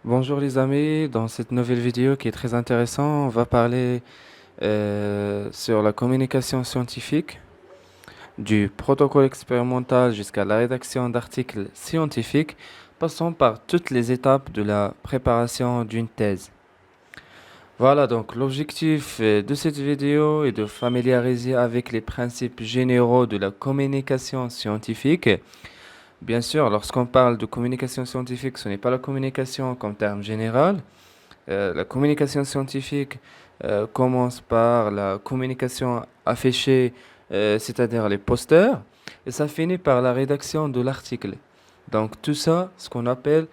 Bonjour les amis, dans cette nouvelle vidéo qui est très intéressante, on va parler sur la communication scientifique, du protocole expérimental jusqu'à la rédaction d'articles scientifiques, passant par toutes les étapes de la préparation d'une thèse. Voilà, donc l'objectif de cette vidéo est de familiariser avec les principes généraux de la communication scientifique. Bien sûr, lorsqu'on parle de communication scientifique, ce n'est pas la communication comme terme général. La communication scientifique commence par la communication affichée, c'est-à-dire les posters, et ça finit par la rédaction de l'article. Donc tout ça, ce qu'on appelle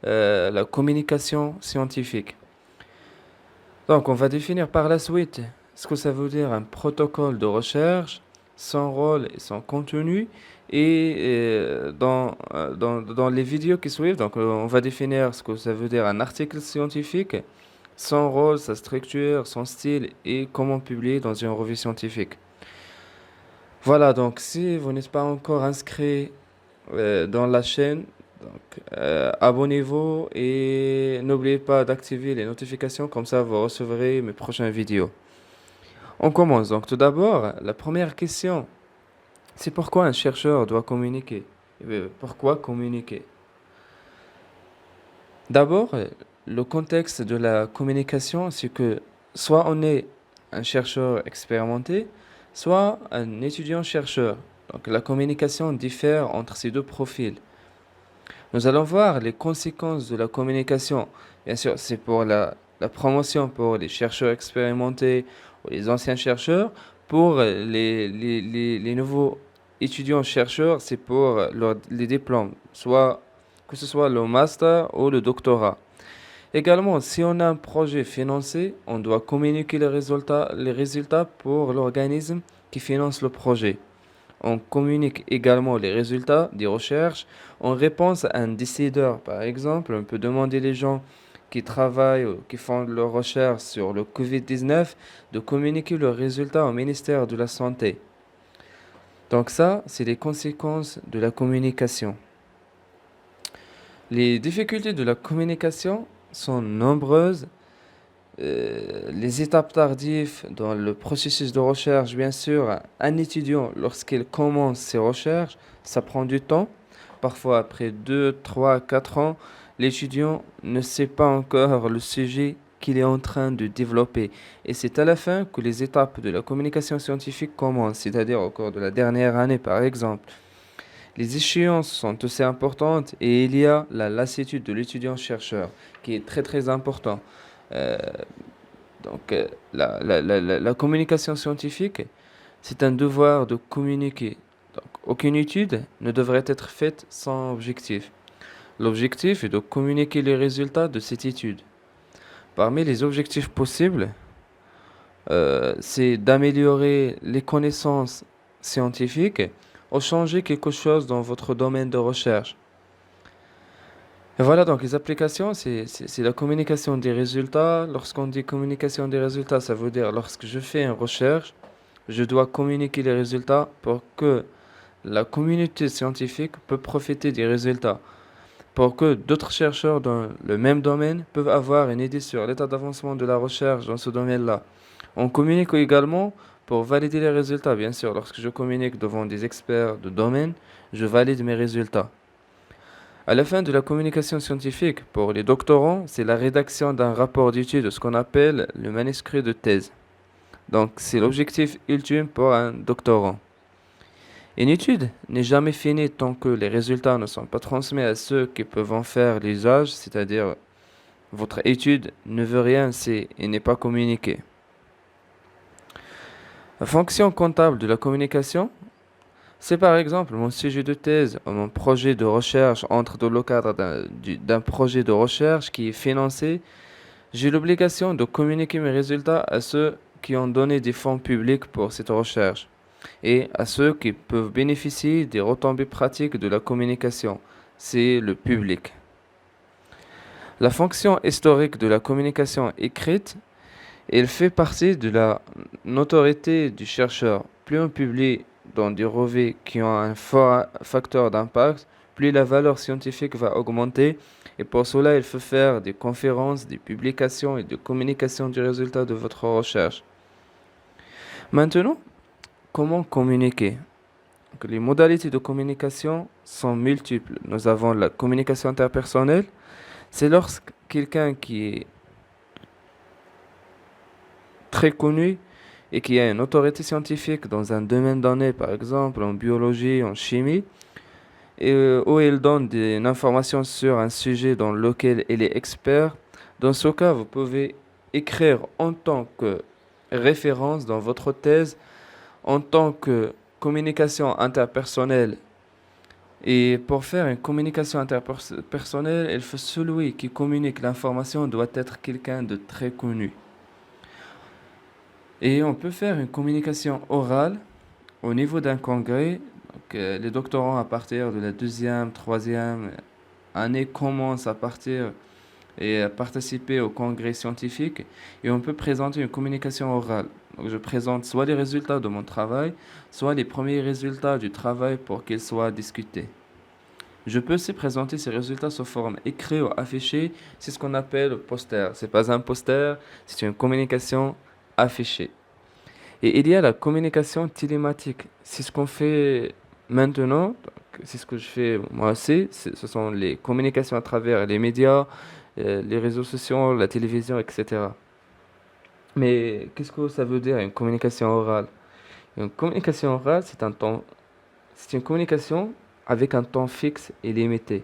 la communication scientifique. Donc on va définir par la suite ce que ça veut dire un protocole de recherche, son rôle et son contenu. Et dans les vidéos qui suivent, donc, on va définir ce que ça veut dire un article scientifique, son rôle, sa structure, son style et comment publier dans une revue scientifique. Voilà, donc si vous n'êtes pas encore inscrit dans la chaîne, abonnez-vous et n'oubliez pas d'activer les notifications, comme ça vous recevrez mes prochaines vidéos. On commence donc tout d'abord, la première question, c'est pourquoi un chercheur doit communiquer? Pourquoi communiquer? D'abord, le contexte de la communication, c'est que soit on est un chercheur expérimenté, soit un étudiant-chercheur. Donc la communication diffère entre ces deux profils. Nous allons voir les conséquences de la communication. Bien sûr, c'est pour la promotion pour les chercheurs expérimentés ou les anciens chercheurs. Pour les nouveaux étudiants-chercheurs, c'est pour les diplômes, soit que ce soit le master ou le doctorat. Également, si on a un projet financé, on doit communiquer les résultats pour l'organisme qui finance le projet. On communique également les résultats des recherches en réponse à un décideur. Par exemple, on peut demander les gens qui travaillent ou qui font leurs recherches sur le Covid-19 de communiquer leurs résultats au ministère de la Santé. Donc ça, c'est les conséquences de la communication. Les difficultés de la communication sont nombreuses. Les étapes tardives dans le processus de recherche, bien sûr, un étudiant, lorsqu'il commence ses recherches, ça prend du temps. Parfois, après 2, 3, 4 ans, l'étudiant ne sait pas encore le sujet qu'il est en train de développer. Et c'est à la fin que les étapes de la communication scientifique commencent, c'est-à-dire au cours de la dernière année, par exemple. Les échéances sont aussi importantes et il y a la lassitude de l'étudiant-chercheur, qui est très très important. Euh, la communication scientifique, c'est un devoir de communiquer. Donc, aucune étude ne devrait être faite sans objectif. L'objectif est de communiquer les résultats de cette étude. Parmi les objectifs possibles, c'est d'améliorer les connaissances scientifiques ou changer quelque chose dans votre domaine de recherche. Et voilà, donc les applications, c'est la communication des résultats. Lorsqu'on dit communication des résultats, ça veut dire lorsque je fais une recherche, je dois communiquer les résultats pour que la communauté scientifique peut profiter des résultats, pour que d'autres chercheurs dans le même domaine peuvent avoir une idée sur l'état d'avancement de la recherche dans ce domaine-là. On communique également pour valider les résultats, bien sûr. Lorsque je communique devant des experts de domaine, je valide mes résultats. À la fin de la communication scientifique, pour les doctorants, c'est la rédaction d'un rapport d'étude, ce qu'on appelle le manuscrit de thèse. Donc, c'est l'objectif ultime pour un doctorant. Une étude n'est jamais finie tant que les résultats ne sont pas transmis à ceux qui peuvent en faire l'usage, c'est-à-dire votre étude ne veut rien si elle n'est pas communiquée. La fonction comptable de la communication, c'est par exemple mon sujet de thèse ou mon projet de recherche entre dans le cadre d'un projet de recherche qui est financé. J'ai l'obligation de communiquer mes résultats à ceux qui ont donné des fonds publics pour cette recherche et à ceux qui peuvent bénéficier des retombées pratiques de la communication. C'est le public. La fonction historique de la communication écrite, elle fait partie de la notoriété du chercheur. Plus on publie dans des revues qui ont un fort facteur d'impact, plus la valeur scientifique va augmenter. Et pour cela, il faut faire des conférences, des publications et de communication du résultat de votre recherche. Maintenant, comment communiquer? Donc, les modalités de communication sont multiples. Nous avons la communication interpersonnelle. C'est lorsque quelqu'un qui est très connu et qui a une autorité scientifique dans un domaine donné, par exemple en biologie, en chimie, et où il donne une information sur un sujet dans lequel il est expert. Dans ce cas, vous pouvez écrire en tant que référence dans votre thèse, en tant que communication interpersonnelle. Et pour faire une communication interpersonnelle, il faut celui qui communique l'information doit être quelqu'un de très connu. Et on peut faire une communication orale au niveau d'un congrès. Donc, les doctorants à partir de la deuxième, troisième année commencent à partir et à participer au congrès scientifique et on peut présenter une communication orale. Donc, je présente soit les résultats de mon travail, soit les premiers résultats du travail pour qu'ils soient discutés. Je peux aussi présenter ces résultats sous forme écrite ou affichée. C'est ce qu'on appelle le poster. C'est pas un poster, c'est une communication affichée. Et il y a la communication télématique. C'est ce qu'on fait maintenant. C'est ce que je fais moi aussi. Ce sont les communications à travers les médias, les réseaux sociaux, la télévision, etc. Mais qu'est-ce que ça veut dire une communication orale? Une communication orale, c'est une communication avec un temps fixe et limité.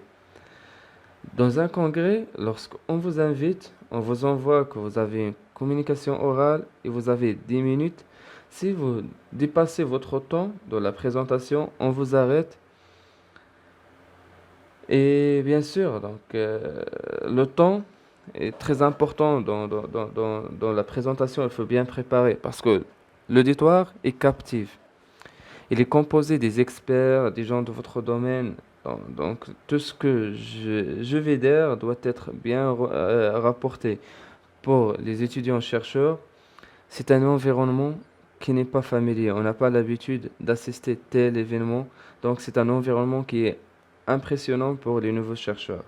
Dans un congrès, lorsqu'on vous invite, on vous envoie que vous avez une communication orale et vous avez 10 minutes. Si vous dépassez votre temps de la présentation, on vous arrête. Et bien sûr, le temps est très important dans la présentation. Il faut bien préparer parce que l'auditoire est captif. Il est composé des experts, des gens de votre domaine. Donc, tout ce que je vais dire doit être bien rapporté. Pour les étudiants-chercheurs, c'est un environnement qui n'est pas familier. On n'a pas l'habitude d'assister à tel événement. Donc, c'est un environnement qui est impressionnant pour les nouveaux chercheurs.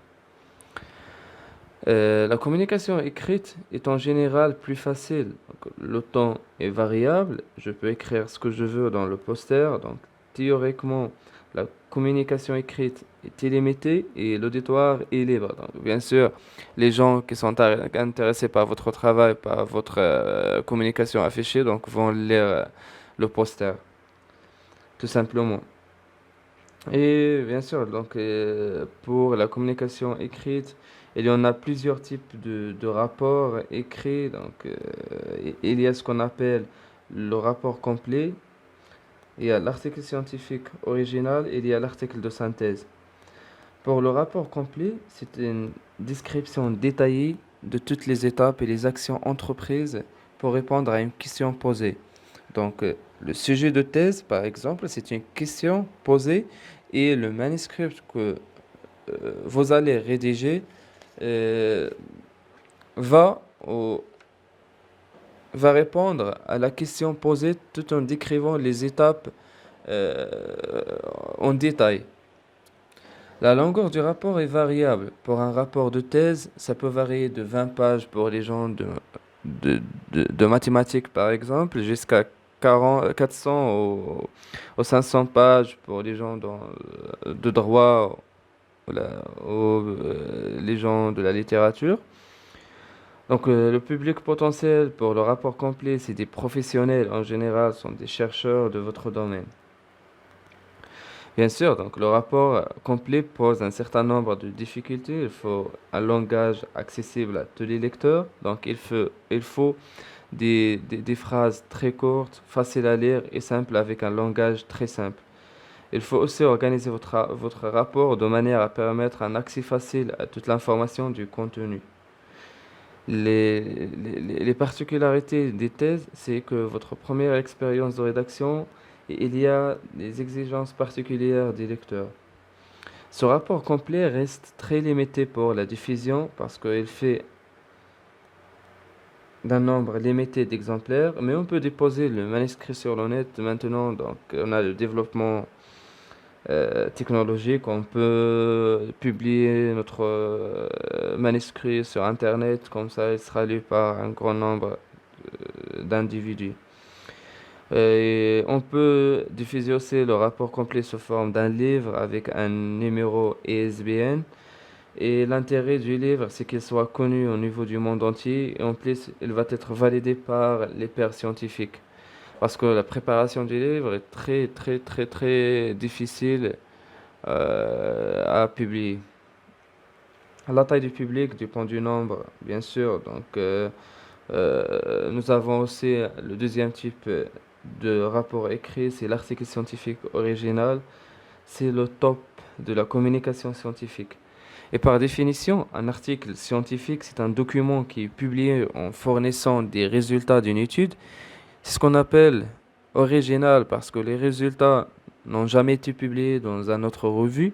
La communication écrite est en général plus facile. Donc, le temps est variable. Je peux écrire ce que je veux dans le poster. Donc, théoriquement, la communication écrite est illimitée et l'auditoire est libre. Donc, bien sûr, les gens qui sont intéressés par votre travail, par votre communication affichée, donc vont lire le poster, tout simplement. Et bien sûr, pour la communication écrite, il y en a plusieurs types de rapports écrits. Il y a ce qu'on appelle le rapport complet, il y a l'article scientifique original et il y a l'article de synthèse. Pour le rapport complet, c'est une description détaillée de toutes les étapes et les actions entreprises pour répondre à une question posée. Le sujet de thèse, par exemple, c'est une question posée et le manuscrit que vous allez rédiger euh, va, au- va répondre à la question posée tout en décrivant les étapes euh, en détail. La longueur du rapport est variable. Pour un rapport de thèse, ça peut varier de 20 pages pour les gens de mathématiques, par exemple, jusqu'à 400 ou 500 pages pour les gens de droit ou les gens de la littérature. Le public potentiel pour le rapport complet, c'est des professionnels en général, sont des chercheurs de votre domaine. Bien sûr, donc le rapport complet pose un certain nombre de difficultés. Il faut un langage accessible à tous les lecteurs. Donc il faut des phrases très courtes, faciles à lire et simples avec un langage très simple. Il faut aussi organiser votre rapport de manière à permettre un accès facile à toute l'information du contenu. Les particularités des thèses, c'est que votre première expérience de rédaction, et il y a des exigences particulières des lecteurs. Ce rapport complet reste très limité pour la diffusion parce qu'il fait d'un nombre limité d'exemplaires, mais on peut déposer le manuscrit sur le net maintenant, donc on a le développement technologique. On peut publier notre manuscrit sur Internet, comme ça il sera lu par un grand nombre d'individus. Et on peut diffuser aussi le rapport complet sous forme d'un livre avec un numéro ISBN. Et l'intérêt du livre, c'est qu'il soit connu au niveau du monde entier et en plus, il va être validé par les pairs scientifiques. Parce que la préparation du livre est très, très, très, très difficile à publier. La taille du public dépend du nombre, bien sûr. Donc, nous avons aussi le deuxième type de rapport écrit, c'est l'article scientifique original. C'est le top de la communication scientifique. Et par définition, un article scientifique, c'est un document qui est publié en fournissant des résultats d'une étude. C'est ce qu'on appelle original parce que les résultats n'ont jamais été publiés dans une autre revue.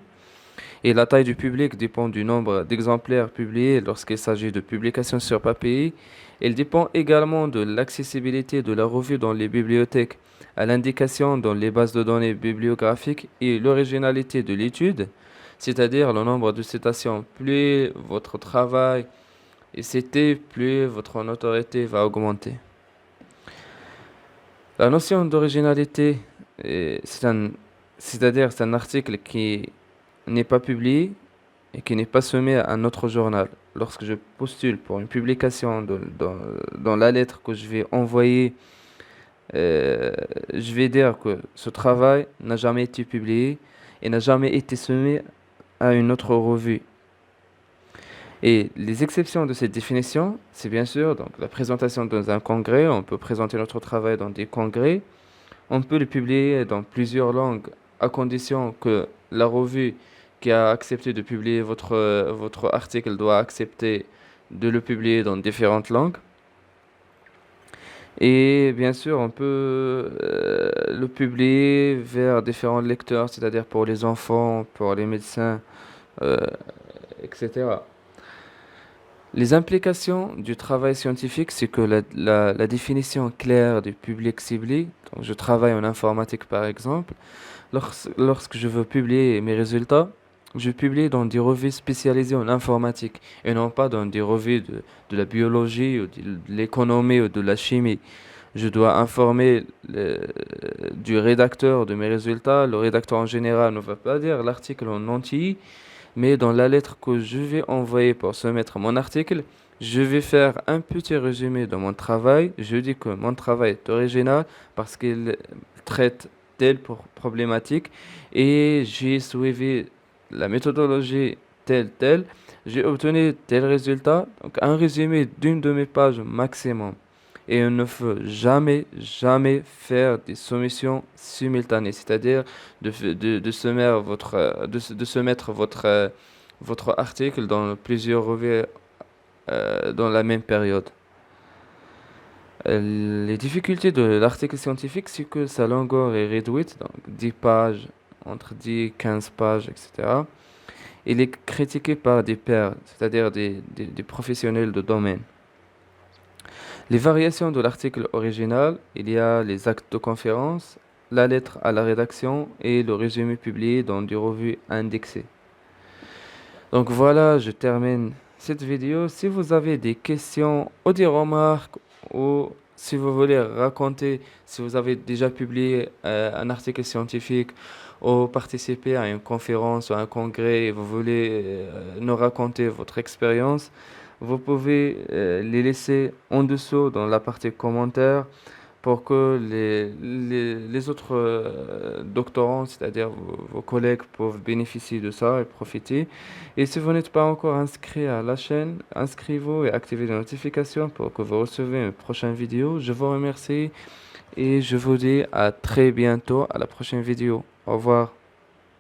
Et la taille du public dépend du nombre d'exemplaires publiés lorsqu'il s'agit de publications sur papier. Elle dépend également de l'accessibilité de la revue dans les bibliothèques, à l'indication dans les bases de données bibliographiques et l'originalité de l'étude, c'est-à-dire le nombre de citations. Plus votre travail est cité, plus votre notoriété va augmenter. La notion d'originalité, c'est-à-dire c'est un article qui n'est pas publié et qui n'est pas soumis à un autre journal. Lorsque je postule pour une publication dans la lettre que je vais envoyer, je vais dire que ce travail n'a jamais été publié et n'a jamais été soumis à une autre revue. Et les exceptions de cette définition, c'est bien sûr donc, la présentation dans un congrès. On peut présenter notre travail dans des congrès. On peut le publier dans plusieurs langues à condition que la revue qui a accepté de publier votre article doit accepter de le publier dans différentes langues. Et bien sûr, on peut le publier vers différents lecteurs, c'est-à-dire pour les enfants, pour les médecins, euh, etc. Les implications du travail scientifique, c'est que la définition claire du public ciblé, donc je travaille en informatique par exemple, lorsque je veux publier mes résultats, je publie dans des revues spécialisées en informatique et non pas dans des revues de la biologie ou de l'économie ou de la chimie. Je dois informer du rédacteur de mes résultats. Le rédacteur en général ne va pas dire l'article en entier, mais dans la lettre que je vais envoyer pour soumettre mon article, je vais faire un petit résumé de mon travail. Je dis que mon travail est original parce qu'il traite telle problématique et j'ai suivi la méthodologie telle. J'ai obtenu tel résultat, donc un résumé d'une de mes pages maximum. Et il ne faut jamais faire des soumissions simultanées, c'est-à-dire de soumettre votre article dans plusieurs revues dans la même période. Les difficultés de l'article scientifique, c'est que sa longueur est réduite, donc 10 pages, entre 10 et 15 pages, etc. Il est critiqué par des pairs, c'est-à-dire des professionnels de domaine. Les variations de l'article original, il y a les actes de conférence, la lettre à la rédaction et le résumé publié dans des revues indexées. Donc voilà, je termine cette vidéo. Si vous avez des questions ou des remarques ou si vous voulez raconter, si vous avez déjà publié un article scientifique ou participé à une conférence ou à un congrès et vous voulez nous raconter votre expérience, vous pouvez les laisser en dessous dans la partie commentaires pour que les autres doctorants, c'est-à-dire vos collègues, peuvent bénéficier de ça et profiter. Et si vous n'êtes pas encore inscrit à la chaîne, inscrivez-vous et activez les notifications pour que vous receviez une prochaine vidéo. Je vous remercie et je vous dis à très bientôt à la prochaine vidéo. Au revoir.